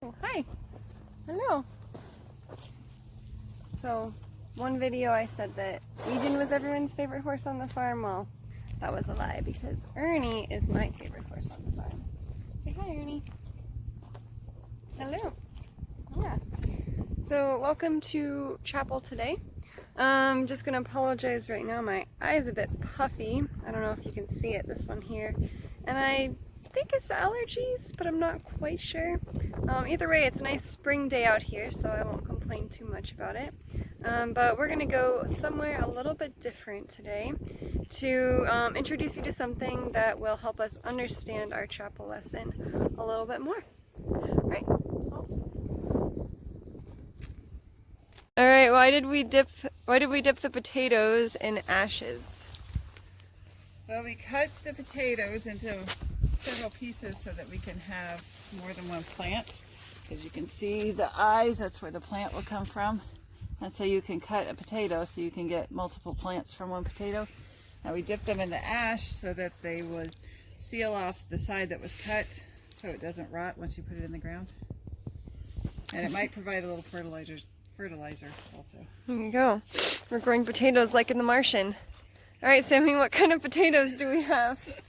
Oh, hi. Hello. So, one video I said that Legion was everyone's favorite horse on the farm. Well, that was a lie because Ernie is my favorite horse on the farm. Say hi, Ernie. Hello. Yeah. So, welcome to chapel today. I'm just going to apologize right now. My eye is a bit puffy. I don't know if you can see it, this one here. And I think it's allergies, but I'm not quite sure. Either way, it's a nice spring day out here, so I won't complain too much about it. But we're going to go somewhere a little bit different today to introduce you to something that will help us understand our chapel lesson a little bit more. Right? Alright, why did we dip the potatoes in ashes? Well, we cut the potatoes into several pieces so that we can have more than one plant. As you can see, the eyes, that's where the plant will come from. And so you can cut a potato so you can get multiple plants from one potato. Now we dip them in the ash so that they would seal off the side that was cut so it doesn't rot once you put it in the ground. And it might provide a little fertilizer also. There you go. We're growing potatoes like in The Martian. Alright, Sammy, what kind of potatoes do we have?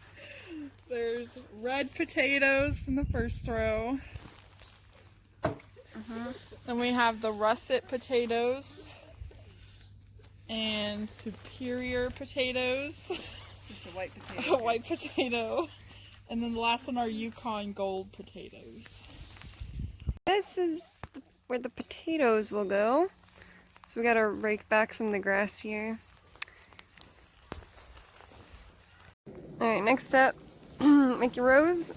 There's red potatoes in the first row. Then we have the russet potatoes and superior potatoes. Just a white potato. A white potato. And then the last one are Yukon gold potatoes. This is where the potatoes will go. So we gotta rake back some of the grass here. Alright, next up, make your rows.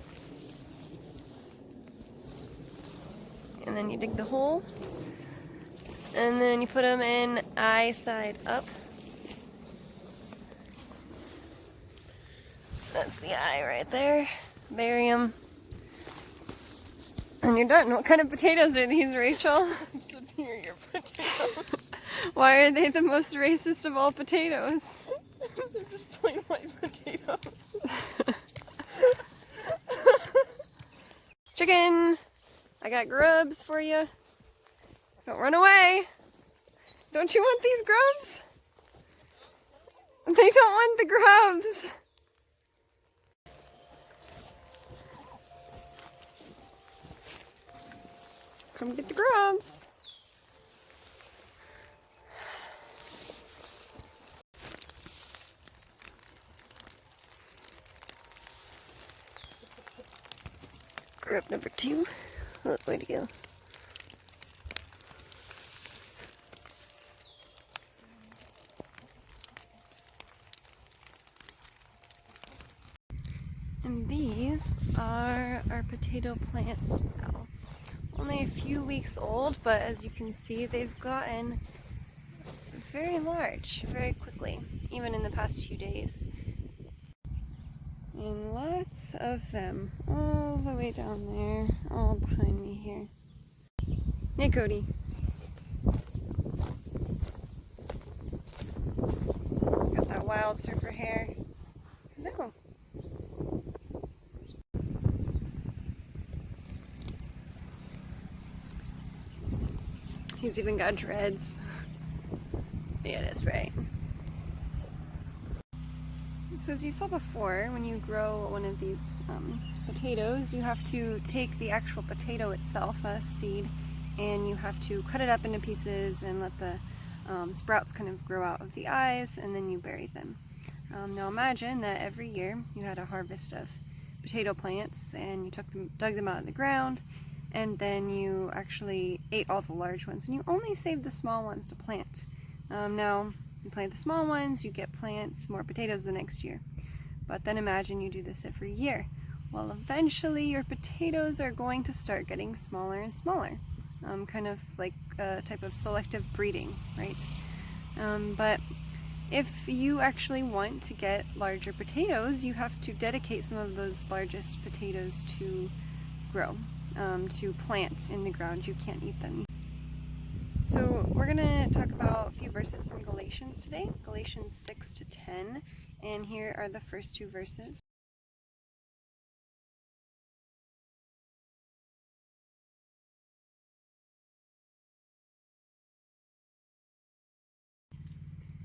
And then you dig the hole. And then you put them in eye side up. That's the eye right there. Bury them. And you're done. What kind of potatoes are these, Rachel? Superior potatoes. Why are they the most racist of all potatoes? They're just plain white potatoes. Chicken! I got grubs for you. Don't run away. Don't you want these grubs? They don't want the grubs. Come get the grubs. Grub number 2. Oh, way to go. And these are our potato plants now. Only a few weeks old, but as you can see, they've gotten very large very quickly, even in the past few days. And lots of them, all the way down there, all behind me here. Hey, Cody. Got that wild surfer hair. No. He's even got dreads. Yeah, that's right. So as you saw before, when you grow one of these potatoes, you have to take the actual potato itself, not a seed, and you have to cut it up into pieces and let the sprouts kind of grow out of the eyes, and then you bury them. Now imagine that every year you had a harvest of potato plants and you dug them out of the ground, and then you actually ate all the large ones, and you only saved the small ones to plant. Now, you plant the small ones, you get plants, more potatoes the next year. But then imagine you do this every year. Well, eventually your potatoes are going to start getting smaller and smaller. Kind of like a type of selective breeding, right? But if you actually want to get larger potatoes, you have to dedicate some of those largest potatoes to grow, to plant in the ground. You can't eat them. So we're going to talk about a few verses from Galatians today, Galatians 6 to 10, and here are the first 2 verses.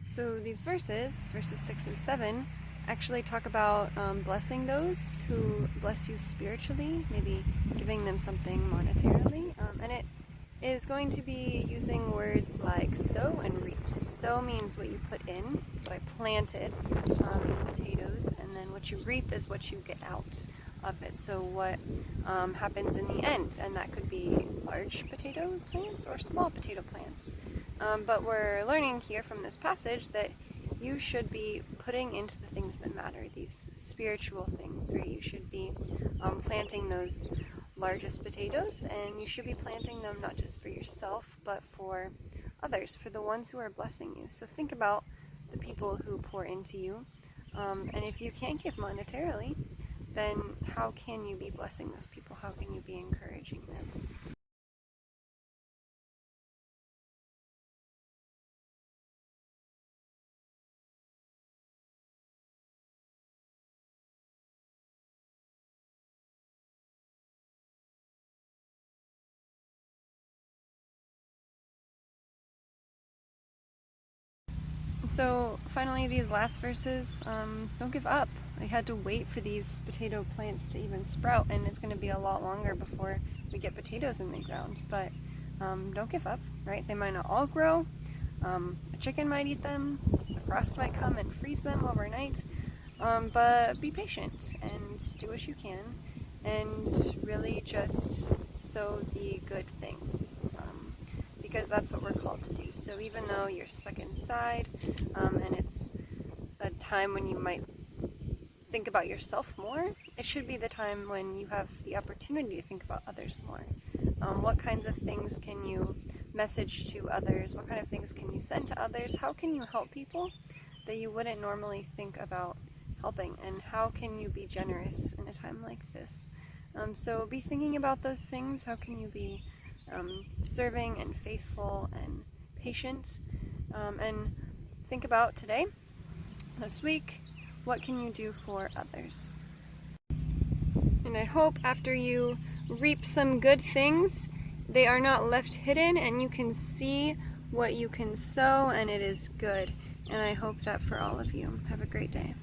So these verses 6 and 7, actually talk about blessing those who bless you spiritually, maybe giving them something monetarily, and it is going to be using words like sow and reap. So sow means what you put in, what I planted, these potatoes, and then what you reap is what you get out of it. So what happens in the end, and that could be large potato plants or small potato plants. But we're learning here from this passage that you should be putting into the things that matter, these spiritual things, right? You should be planting those largest potatoes, and you should be planting them not just for yourself, but for others, for the ones who are blessing you. So think about the people who pour into you, and if you can't give monetarily, then how can you be blessing those people? How can you be encouraging them? So finally, these last verses, don't give up. I had to wait for these potato plants to even sprout, and it's going to be a lot longer before we get potatoes in the ground. But don't give up, right? They might not all grow. A chicken might eat them. The frost might come and freeze them overnight. But be patient and do what you can, and really just sow the good things. Because that's what we're called to do. So even though you're stuck inside, and it's a time when you might think about yourself more, it should be the time when you have the opportunity to think about others more. What kinds of things can you message to others? What kind of things can you send to others? How can you help people that you wouldn't normally think about helping? And how can you be generous in a time like this? So be thinking about those things. How can you be serving and faithful and patient, and think about today, this week, what can you do for others? And I hope after you reap some good things, they are not left hidden and you can see what you can sow and it is good. And I hope that for all of you. Have a great day.